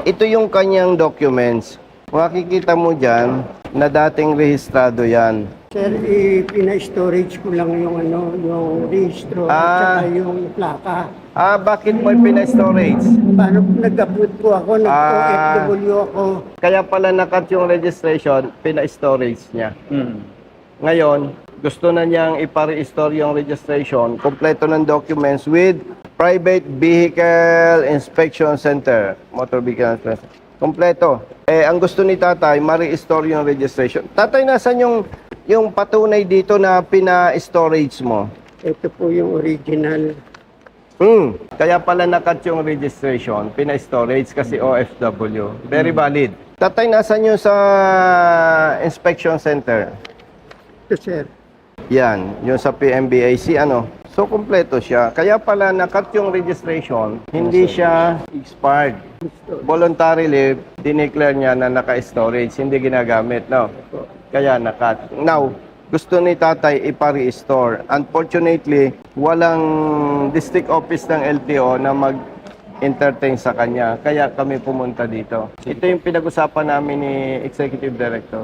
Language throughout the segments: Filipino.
Ito yung kanyang documents. Makikita mo dyan na dating rehistrado yan. Sir, pina-storage ko lang yung yung registro at saka yung plaka. Bakit mo pina-storage? Paano nag-upload po ako, nag-OFW ako. Kaya pala nakat yung registration, pina-storage niya. Ngayon, gusto na niyang ipa-restore yung registration, kompleto ng documents with Private Vehicle Inspection Center, Motor Vehicle Inspection. Kompleto. Ang gusto ni tatay, ma-restore yung registration. Tatay, nasan yung patunay dito na pina-storage mo? Ito po yung original. Kaya pala nakat yung registration, pina-storage kasi OFW. Very valid. Tatay, nasan yung sa inspection center? Ito, sir. Yan, yung sa PMBIC, So, kompleto siya. Kaya pala nakat yung registration, hindi siya expired. Voluntarily, dineclare niya na naka-storage, hindi ginagamit, no? Kaya nakat. Now, gusto ni tatay ipa-restore. Unfortunately, walang district office ng LTO na mag-entertain sa kanya. Kaya kami pumunta dito. Ito yung pinag-usapan namin ni Executive Director.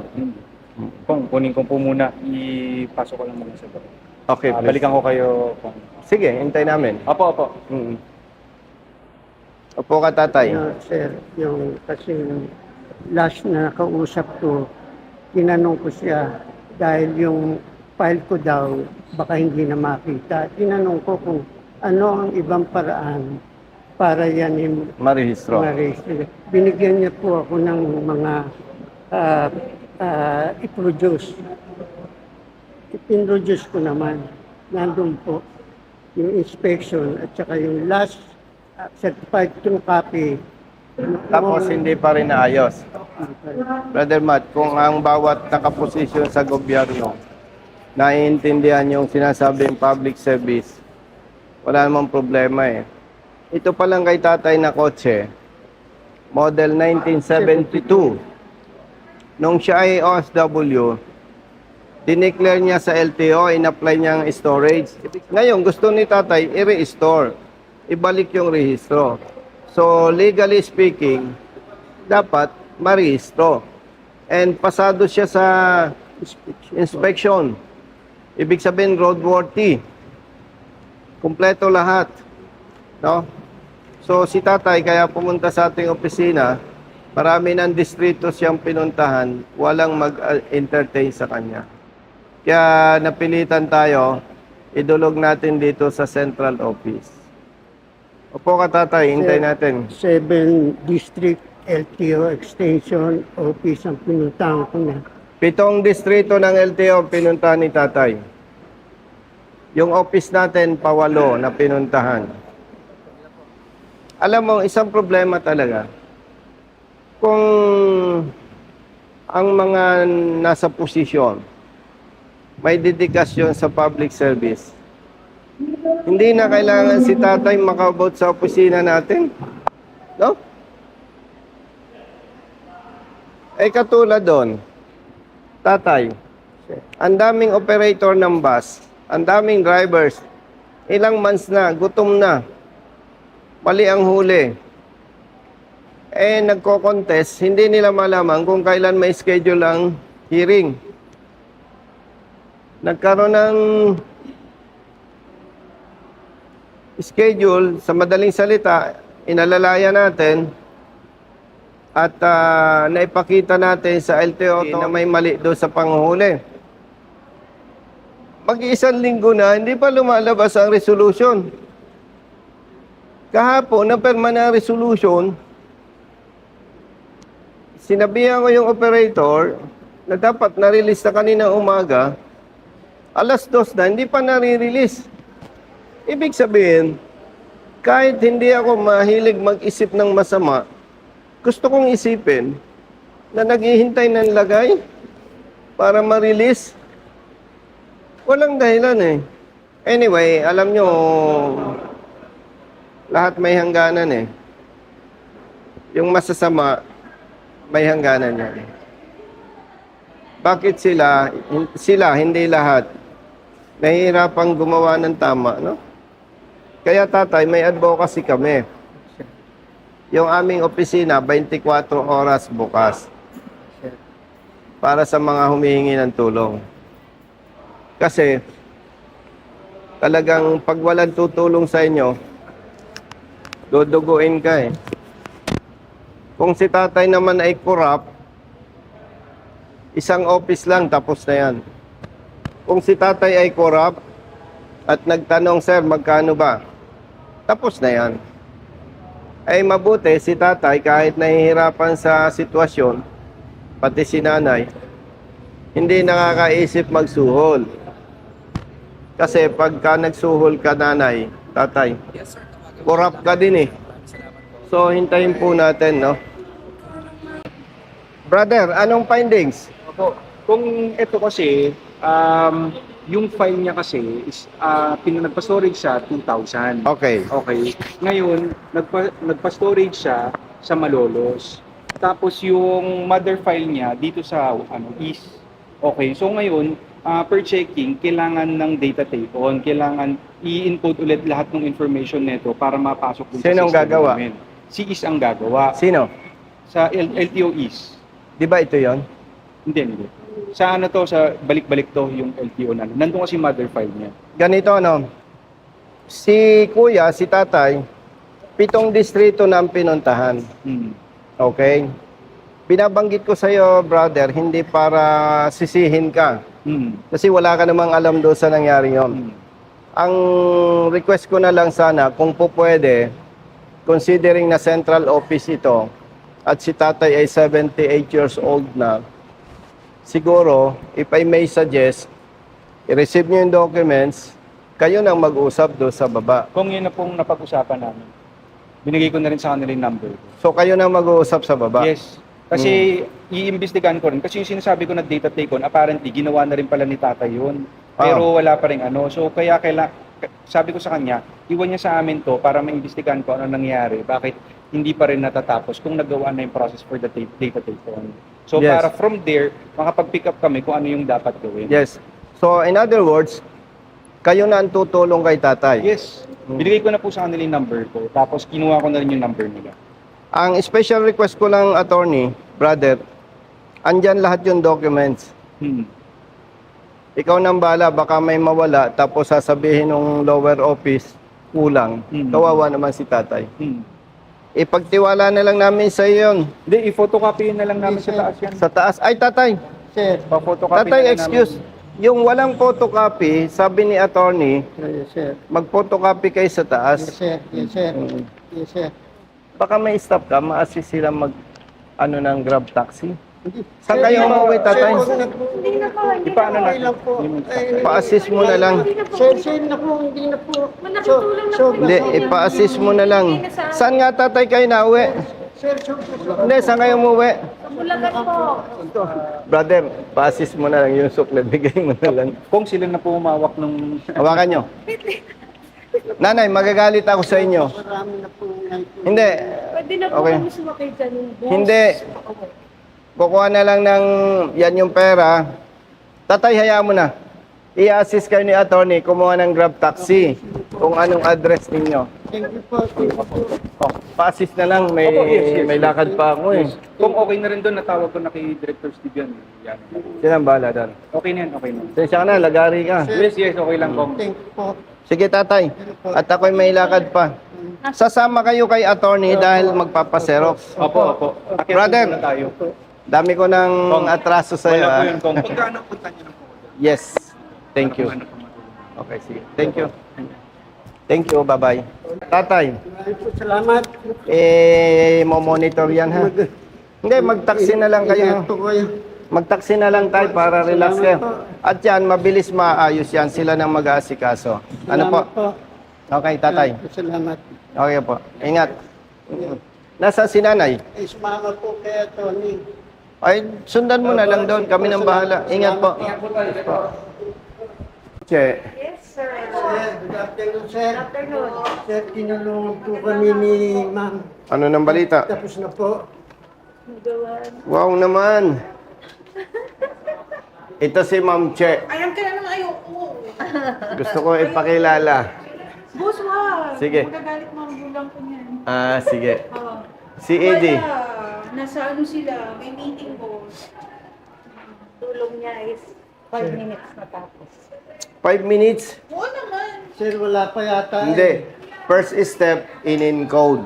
Kunin ko po muna. Ipasok ko lang muna sa baba. Okay, please. Balikan ko kayo. Sige, hintay namin. Opo. Opo ka, tatay. Sir, kasi last na nakausap ko, tinanong ko siya dahil yung file ko daw baka hindi na makita. Tinanong ko kung ano ang ibang paraan para yan Marehistro. Binigyan niya po ako ng mga i-produce. I-introduce ko naman. Nandun po yung inspection at saka yung last certified true copy. Tapos hindi pa rin naayos. Brother Matt, kung ang bawat nakaposisyon sa gobyerno naiintindihan yung sinasabing public service, wala namang problema eh. Ito pa lang kay tatay na kotse, model 1972. Nung siya ay OFW, dineclare niya sa LTO, in-apply niyang storage. Ngayon, gusto ni tatay, i-restore. Ibalik yung rehistro. So, legally speaking, dapat marehistro. And pasado siya sa inspection. Ibig sabihin, roadworthy. Kumpleto lahat. No? So, si tatay, kaya pumunta sa ating opisina, marami ng distrito siyang pinuntahan, walang mag-entertain sa kanya. Kaya napilitan tayo, idulog natin dito sa central office. Opo ka, tatay, hintay natin. 7 District LTO Extension Office ang pinuntahan ko na. 7 distrito ng LTO pinuntahan ni tatay. Yung office natin, pawalo na pinuntahan. Alam mo, isang problema talaga. Kung ang mga nasa posisyon, may dedikasyon sa public service, hindi na kailangan si tatay makaabot sa opisina natin. No? Katulad doon, tatay, ang daming operator ng bus, ang daming drivers, ilang months na, gutom na, mali ang huli. Nagko-contest, hindi nila malaman kung kailan may schedule ang hearing. Nagkaroon ng schedule, sa madaling salita, inalalaya natin at naipakita natin sa LTO na may mali doon sa panghuli. Mag-iisang linggo na, hindi pa lumalabas ang resolution. Kahapon, na permanent resolution, sinabihan ko yung operator na dapat na-release na kanina umaga, 2:00 na, hindi pa nare-release. Ibig sabihin, kahit hindi ako mahilig mag-isip ng masama, gusto kong isipin na naghihintay ng lagay para ma-release. Walang dahilan eh. Anyway, alam nyo, lahat may hangganan eh. Yung masasama, may hangganan yan. Bakit sila, hindi lahat, nahihirapang gumawa ng tama, no? Kaya tatay, may advocacy kami. yung aming opisina 24 oras bukas para sa mga humihingi ng tulong. Kasi talagang pag walang tutulong sa inyo, duduguin ka eh. Kung si tatay naman ay corrupt, isang office lang tapos na yan. Kung si tatay ay corrupt at nagtanong, sir, magkano ba? Tapos na yan. Ay mabuti si tatay kahit nahihirapan sa sitwasyon, pati si nanay, hindi nakakaisip magsuhol. Kasi pagka nagsuhol ka nanay, tatay, corrupt ka din eh. So hintayin po natin, no? Brother, anong findings? Opo. Kung ito kasi, yung file niya kasi is nagpa-storage siya 2,000. Okay. Okay. Ngayon, nagpa-storage siya sa Malolos. Tapos yung mother file niya dito sa is okay. So ngayon, per checking, kailangan ng data tape on. Kailangan i-encode ulit lahat ng information nito para mapasok dun sa Sinong system gagawa? namin. Si is ang gagawa. Sino? Sa LTO is. Di ba ito yon? Hindi. Sa ano to, sa balik-balik to yung LTO na. Nandun kasi mother file niya. Ganito, no? Si kuya, si tatay, 7 distrito na ang pinuntahan. Hmm. Okay? Binabanggit ko sa iyo, brother, hindi para sisihin ka. Hmm. Kasi wala ka namang alam doon sa nangyari yon. Hmm. Ang request ko na lang sana, kung po pwede, considering na central office ito, at si tatay ay 78 years old na, siguro, if I may suggest, i-receive nyo yung documents, kayo nang mag-usap doon sa baba. Kung yun na pong napag-usapan namin, binigay ko na rin sa kanila yung number. So kayo nang mag-uusap sa baba? Yes. Kasi iimbestigahan ko rin. Kasi yung sinasabi ko na data take on, apparently, ginawa na rin pala ni tatay yun. Pero wala pa rin ano. So kaya sabi ko sa kanya, iwan niya sa amin to para maimbestigahan ko ano nangyari. Bakit hindi pa rin natatapos kung nagawa na yung process for the data take on. So Yes. para from there, makapag-pick up kami kung ano yung dapat gawin. Yes. So in other words, kayo na ang tutulong kay tatay. Yes. Binigay ko na po sa kanila yung number ko. Tapos kinuha ko na rin yung number nila. Ang special request ko lang, attorney, brother, andyan lahat yung documents. Hmm. Ikaw nang bala, baka may mawala, tapos sasabihin ng lower office, kulang. Kawawa naman si tatay. Hmm. Ipagtiwala na lang namin sa iyo yun. Hindi, i-photocopy na lang namin sa taas yan. Sa taas. Ay, tatay. Sir, Pa-photocopy Tatay, na lang excuse. Yung walang photocopy, sabi ni attorney, yes, sir. mag-photocopy kayo sa Yes, taas. sir. Yes, sir. Yes, sir. Baka may stop ka, ma-assist sila ng grab taxi. Hindi. Saan kayo mauwi, tatay? Hindi na po, hindi Ipaano na po. natin? lang po. Pa-assist mo na lang. Sir, naku, hindi na po. Nakitulong na po. Hindi, ipa-assist mo na lang. Saan nga tatay kayo nauwi? Sir, Hindi, saan kayo umuwi? Bulacan po. Brother, pa-assist mo na lang yung sukle. Bigay mo na lang. Kung sila na po umawak ng... Hawakan nyo. Nanay, magagalit ako sa inyo. marami na po. Hindi. Pwede na po Okay. kami sumakay dyan. Boss. Hindi. Kukuha na lang ng yan yung pera. Tatay, hayaan mo na. I-assist kayo ni attorney, kumuha ng grab taxi. Kung anong address ninyo. Thank you po. Thank you po. Oh, pa-assist na lang. May, Opo, yes. may lakad pa ako eh. Kung okay na rin doon, natawag ko na kay Director Steve yan. Yan. Sino ang bahala doon? Okay na yan, okay na. Sensya ka na, lagari ka. Yes, okay lang po. Thank you po. Sige tatay, at ako'y may lakad pa. Sasama kayo kay attorney dahil magpapaserox. Opo, opo. Akyat Brother. muna tayo. Dami ko ng atraso sa iyo. Wala po ah. yun, Kong. Pagkano punta niyo na po? Yes. Thank you. Okay, sige. Thank you. Thank you, bye-bye. Tatay, Maraming po salamat. mo-monitor yan ha. Hindi, mag-taxi na lang kayo. Ingat po kayo. Mag-taxi na lang tayo para relax kayo. At yan, mabilis maayos yan. Sila nang mag-aasikaso. Ano po? Salamat po. Okay, tatay. Salamat. Okay po. Ingat. Nasa si nanay? Eh, sumama po kaya, Tony. Ay, sundan mo na lang doon. Kami nang bahala. Ingat po. Che, Yes, sir. Sir, good afternoon, sir. Good afternoon. Sir, tinulungan po kami ni ma'am. ano nang balita? Tapos na po. Magawan. Wow naman. Ito si Ma'am Che. Ayan ka na lang ayoko. Gusto ko ipakilala. Boss, wag. Sige. Magagalit mo ang gulang ko niyan. Ah, sige. Oo. Si Eddie. Wala. Nasa ano sila, may meeting boss. Tulong niya is 5 minutes matapos. 5 minutes? Oo naman. Sir, wala pa yata. Hindi. First step, in-encode.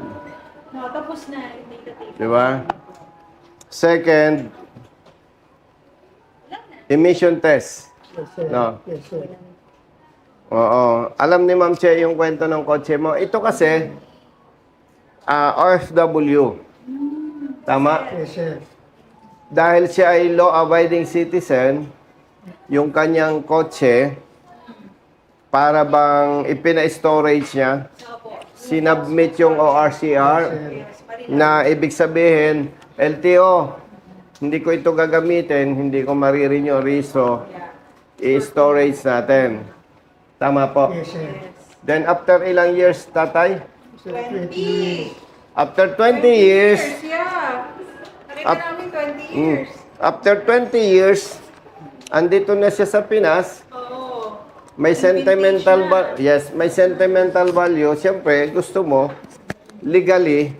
No, tapos na yung data table. Di ba? Second, emission test. Yes, sir. No. Yes, sir. Oo. Alam ni Ma'am Che yung kwento ng kotse mo. Ito kasi, OFW. Tama? Yes, sir. Dahil siya ay law-abiding citizen, yung kanyang kotse, para bang ipina-storage niya, Opo. sinubmit yung ORCR, na ibig sabihin, LTO, hindi ko ito gagamitin, hindi ko marirenew rehistro, i-storage natin. Tama po. Yes, sir. Then after ilang years, tatay? Sir, 20. After 20 years, Yeah. Nakita Up- namin 20 mm, years. after 20 years, andito na siya sa Pinas, Oo. may sentimental may sentimental value. Siyempre, gusto mo legally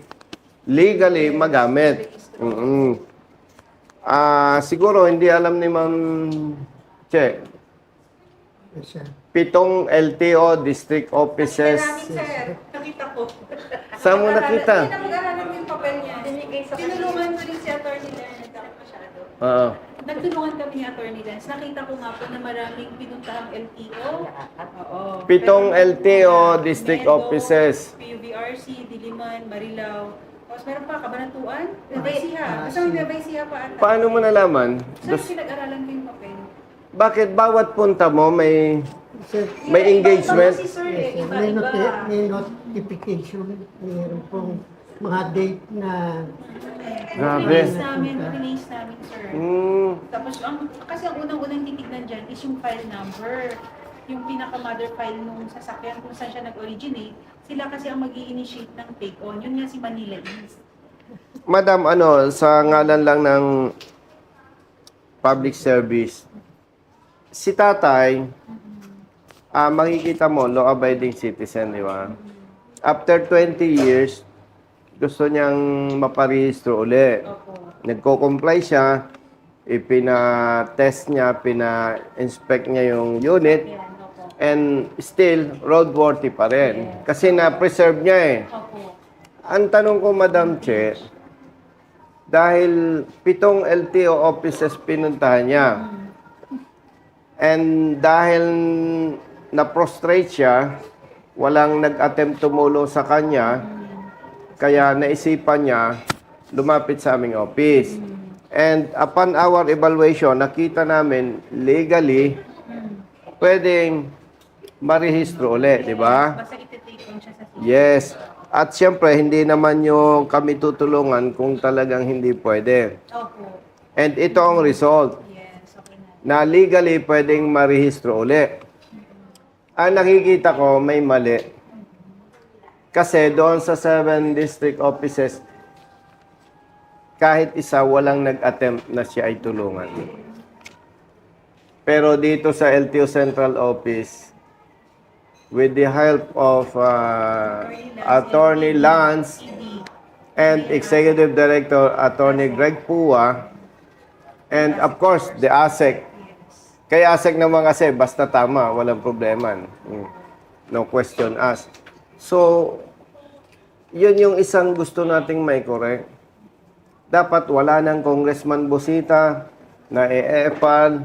magamit. Siguro hindi alam ni Ma'am Che. Yes, sir. 7 LTO district offices. Nakita namin, sir. Nakita ko. Saan mo nakita? Hindi na mag-aralan ko yung papel niya. Tinulungan ko rin si Atty. Lance masyado. Oo. Nagtulungan kami ni Atty. Lance. Nakita ko nga po na maraming pinuntahang LTO. Oo. 7 LTO district Medo, offices. PUBRC, Diliman, Marilao. Tapos meron pa, Kabanatuan, Nueva Basta may Nueva Ecija pa ata. Paano mo nalaman? Saan pinag-aralan ko yung papel? Bakit bawat punta mo may Sir, may Iba-iba engagement? kasi, sir, yes, sir. iba-iba. May notification. Mayroon pong mga date na Grabe. Release namin, sir. Tapos, kasi ang unang-unang titignan dyan is yung file number. Yung pinaka-mother file nung sasakyan kung saan siya nag-originate. Sila kasi ang mag-i-initiate ng take-on. Yun nga si Manila East. Madam, sa ngalan lang ng public service, si tatay, makikita mo, law-abiding citizen, di ba? After 20 years, gusto niyang maparehistro uli. Opo. Nagko-comply siya, ipina-test niya, pina-inspect niya yung unit, Yan, opo. and still, roadworthy pa rin. Kasi na-preserve niya eh. Opo. Ang tanong ko, Madam Che, dahil 7 LTO offices pinuntahan niya, and dahil na-prostrate siya, walang nag-attempt tumulong sa kanya, kaya naisipan niya, lumapit sa aming office. And upon our evaluation, nakita namin legally, pwedeng marehistro ulit, di ba? Basta iti-take on siya sa city. Yes. At siyempre, hindi naman yung kami tutulungan kung talagang hindi pwede. Opo. And ito ang result, Yes, okay na. na legally pwedeng marehistro uli. Ang nakikita ko, may mali. Kasi doon sa 7 district offices, kahit isa walang nag-attempt na siya ay tulungan. Pero dito sa LTO Central Office, with the help of Attorney Lance and Executive Director Attorney Greg Pua, and of course, the ASEC. Kay ASEC naman kasi, basta tama, walang problema. No question asked. So, yun yung isang gusto nating may correct. Dapat wala ng Congressman Busita na e-epal.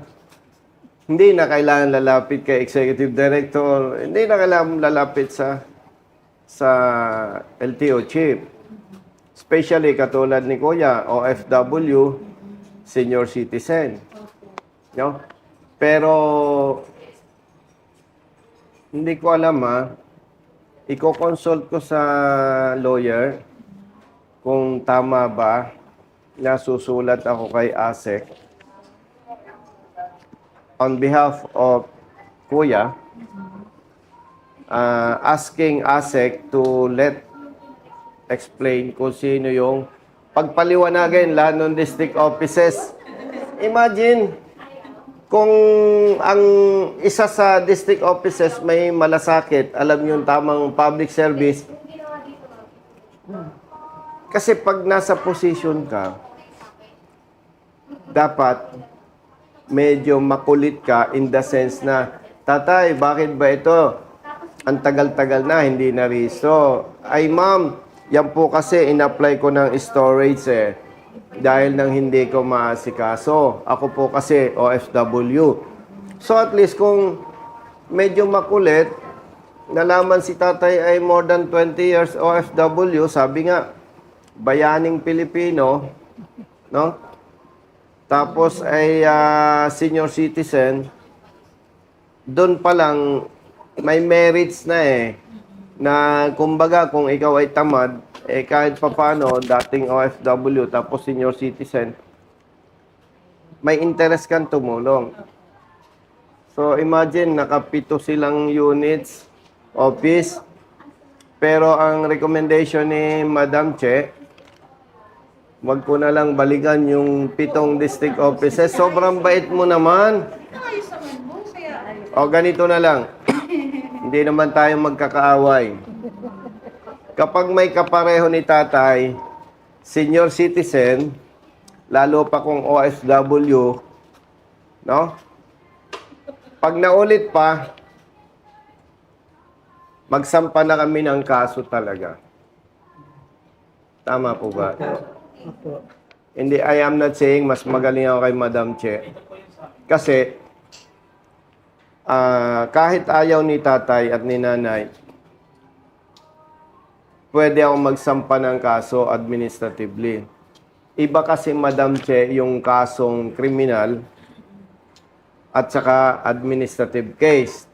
Hindi na kailangan lalapit kay Executive Director. Hindi na kailangan lalapit sa LTO Chief. Especially katulad ni Kuya, OFW, senior citizen. No? Pero, hindi ko alam Iko-consult ko sa lawyer kung tama ba na susulat ako kay ASEC on behalf of Kuya, asking ASEC to explain kung sino yung pagpaliwanagin lahat ng district offices. Imagine, kung ang isa sa district offices may malasakit, alam yung tamang public service, Kasi pag nasa position ka, dapat medyo makulit ka in the sense na, tatay, bakit ba ito? Ang tagal-tagal na, hindi na riso. Ay ma'am, yan po kasi in-apply ko ng storage dahil nang hindi ko maasikaso. Ako po kasi OFW. So at least kung medyo makulit, nalaman si tatay ay more than 20 years OFW, sabi nga, bayaning Pilipino, no? Tapos ay senior citizen, doon pa lang may merits na na kumbaga kung ikaw ay tamad, kahit papano, dating OFW, tapos senior citizen, may interest kang tumulong. So imagine, nakapito silang units, office, pero ang recommendation ni Madam Che, wag ko na lang balikan yung 7 district offices. Sobrang bait mo naman. Ayos naman mo. Kaya, O ganito na lang. Hindi naman tayo magkakaaway. Kapag may kapareho ni tatay, senior citizen, lalo pa kung OFW, no? Pag naulit pa, magsampa na kami ng kaso talaga. Tama po ba? Opo. Hindi, I am not saying mas magaling ako kay Madam Che. Kasi, kahit ayaw ni tatay at ni nanay, pwede akong magsampa ng kaso administratively. Iba kasi, Madam Che, yung kasong kriminal at saka administrative case.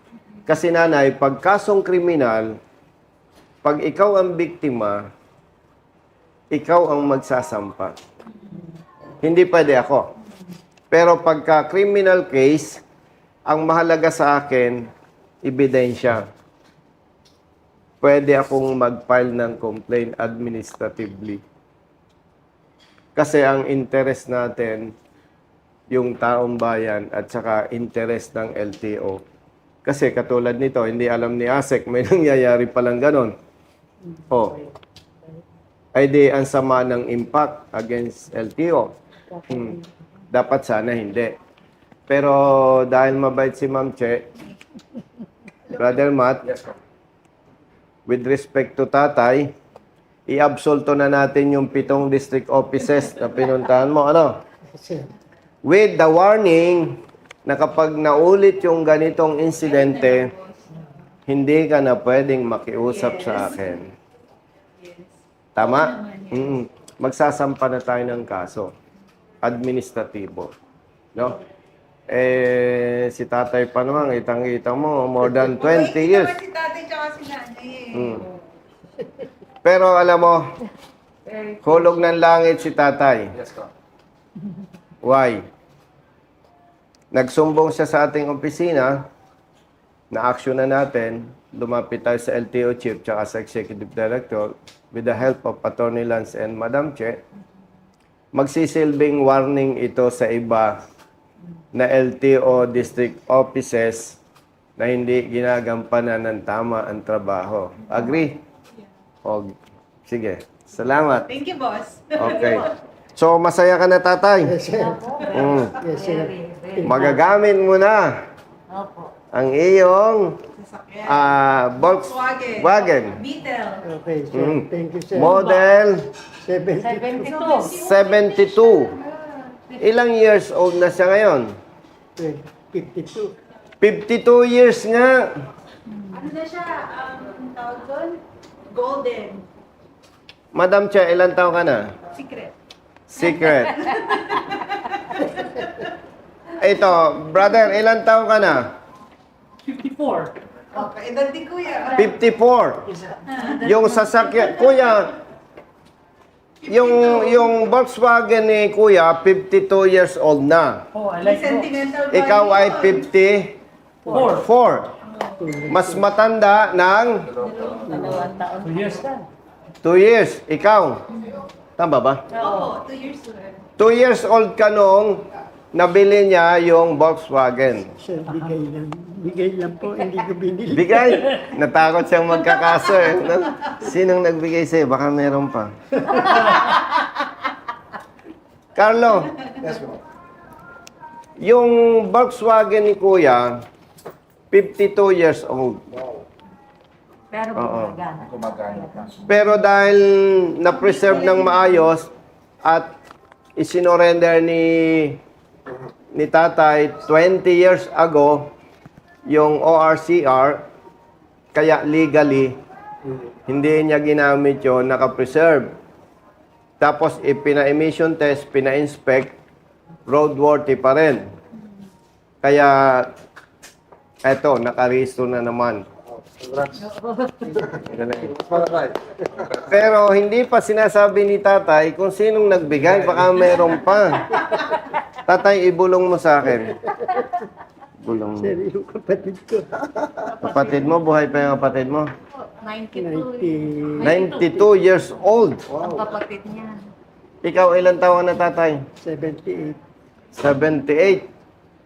Kasi nanay, pag kasong kriminal, pag ikaw ang biktima, ikaw ang magsasampa. Hindi pwede ako. Pero pagka criminal case, ang mahalaga sa akin, ebidensya. Pwede akong mag-file ng complaint administratively. Kasi ang interest natin, yung taong bayan at saka interest ng LTO. Kasi katulad nito, hindi alam ni ASEC, may nangyayari palang ganon. Oh. Ay di ang sama ng impact against LTO. Dapat sana hindi. Pero dahil mabait si Ma'am Che, Brother Matt, with respect to tatay, i-absolto na natin yung 7 district offices na pinuntahan mo. Ano? With the warning na kapag naulit yung ganitong insidente, hindi ka na pwedeng makiusap sa akin. Tama? Magsasampa na tayo ng kaso. Administratibo. No? Si tatay pa naman, itang-kita mo, more than 20 years. Si tatay tsaka si nanay Pero alam mo, hulog ng langit si tatay. Why? Nagsumbong siya sa ating opisina, na-action na natin, lumapit tayo sa LTO Chief tsaka sa Executive Director with the help of Attorney Lance and Madam Che. Magsisilbing warning ito sa iba na LTO district offices na hindi ginagampanan ng tama ang trabaho. Agree? O, sige. Salamat. Thank you, boss. Okay. So, masaya ka na, tatay? Yes, sir. Yes, sir. Magagamit mo na ang iyong Volkswagen. Beetle. Okay, sir. Thank you, sir. Model 72. 72. Ilang years old na siya ngayon? 52. 52 years nga. Ano na siya? Tawag doon? Golden. Madam Che, ilang taon ka na? Secret. Secret. Ito, brother, ilang taon ka na? Okay, edad ni Kuya. 54. Yung sasakyan, kuya, yung Volkswagen ni kuya, 52 years old na. May sentimental value. Ikaw ay yun. 54. Mas matanda ng 2 years. Ikaw. Tama ba? Oo, 2 years old. 2 years old ka noong nabili niya yung Volkswagen. Sir, bigay lang. Bigay lang po, hindi ko binili. Bigay! Natakot siyang magkakaso eh. No? Sinong nagbigay sa'yo? Baka meron pa. Carlo, yung Volkswagen ni Kuya, 52 years old. Pero Oo. gumagana. Gumagana pa. Pero dahil na-preserve ng maayos at isinorender ni tatay 20 years ago yung ORCR, kaya legally hindi niya ginamit yun, naka-preserve. Tapos ipina-emission test, pina-inspect, roadworthy pa rin. Kaya eto, nakarehistro na naman. Pero hindi pa sinasabi ni tatay kung sinong nagbigay, baka meron pa. Tatay, ibulong mo sa akin. Bulong mo. Sir, yung kapatid ko. Kapatid mo, buhay pa yung kapatid mo. 92. 92 years old. Ang kapatid niya. Ikaw, ilang taon na tatay? 78. 78.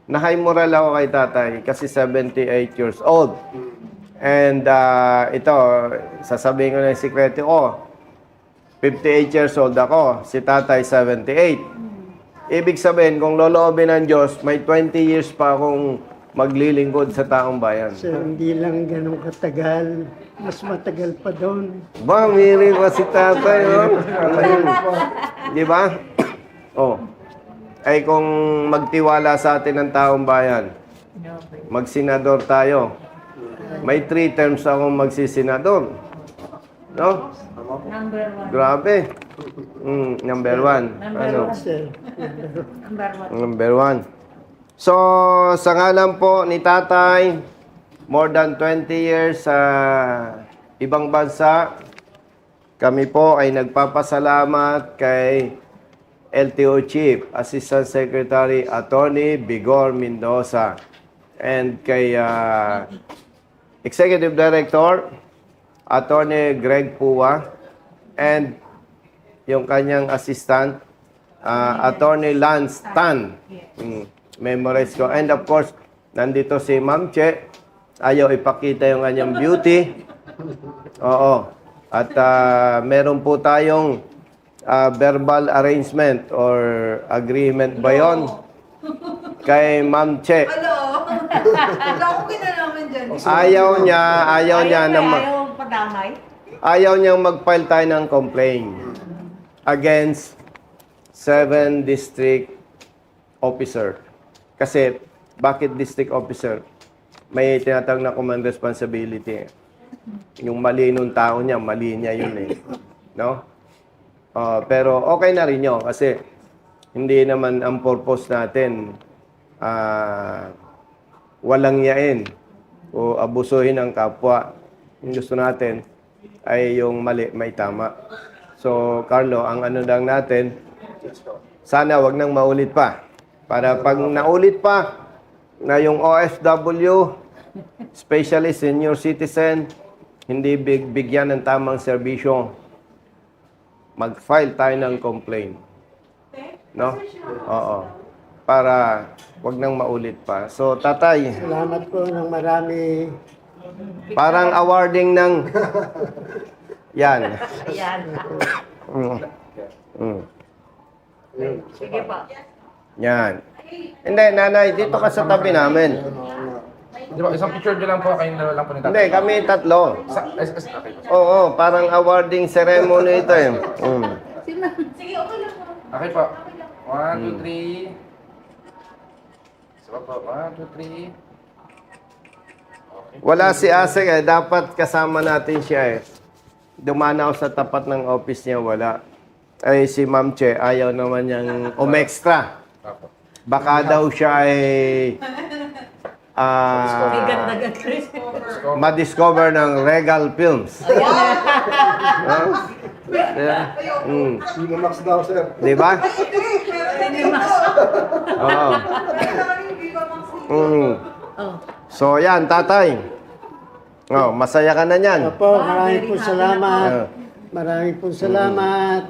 Na-high moral ako kay tatay kasi 78 years old. And ito, sasabihin ko na yung sikreto ko. 58 years old ako. Si tatay, 78. Ibig sabihin, kung loloobin ng Diyos, may 20 years pa akong maglilingkod sa taong bayan. Sir, hindi lang ganun katagal. Mas matagal pa doon. Ba, miri pa si tatay, no? Di ba? Oh. Ay kung magtiwala sa atin ng taong bayan, magsenador tayo. May 3 terms akong magsisenador. No? Number 1. Grabe. Number 1. Ano? Sir, Number 1. So, sa ngalan po ni tatay, more than 20 years sa ibang bansa, kami po ay nagpapasalamat kay LTO Chief, Assistant Secretary Attorney Bigor Mendoza, and kay Executive Director Attorney Greg Pua, and yung kanyang assistant Attorney Lance Tan. Memorize ko. And of course, nandito si Ma'am Che. Ayaw ipakita yung kanyang beauty. Oo. At meron po tayong verbal arrangement or agreement ba yun? Kay Ma'am Che. Hello? Wala akong kinalaman dyan. Ayaw niya na Ayaw padamay. ayaw niyang mag-file tayo ng complaint against 7 district officer. Kasi, bakit district officer? May tinatawag na command responsibility. Yung mali nung tao niya, mali niya yun eh. No? Pero okay na rin yun kasi hindi naman ang purpose natin walang yain o abusuhin ang kapwa. Yung gusto natin ay yung mali may tama. So, Carlo, ang ano lang natin, sana wag nang maulit pa. Para pag naulit pa na yung OFW, especially senior citizen, hindi bigyan ng tamang serbisyo, mag-file tayo ng complaint. No? Oo. Para wag nang maulit pa. So, tatay, salamat po ng marami. parang awarding ng yan. Ayan. Sige pa. Yan. Hindi, nanay, dito ka sa tabi namin. Di ba, isang picture nyo lang po, kayo na lang po ni tatay. Hindi, kami tatlo. Okay po. Oo, parang awarding ceremony ito eh. Sige, okay lang po. Okay po. 1, 2, 3. Isa pa po. 1, 2, 3. Wala si Asek eh, dapat kasama natin siya eh. Dumanaw sa tapat ng office niya, wala. Ay si Ma'am Che, ayaw naman niyang umextra. Apo. Baka daw siya ay Bigat na gag Chris. ma-discover ng Regal Films. Cinemax daw, sir. Di ba? Oo. So yan, tatay. Oh, masaya ka na niyan. Opo, maraming po salamat. Maraming po salamat.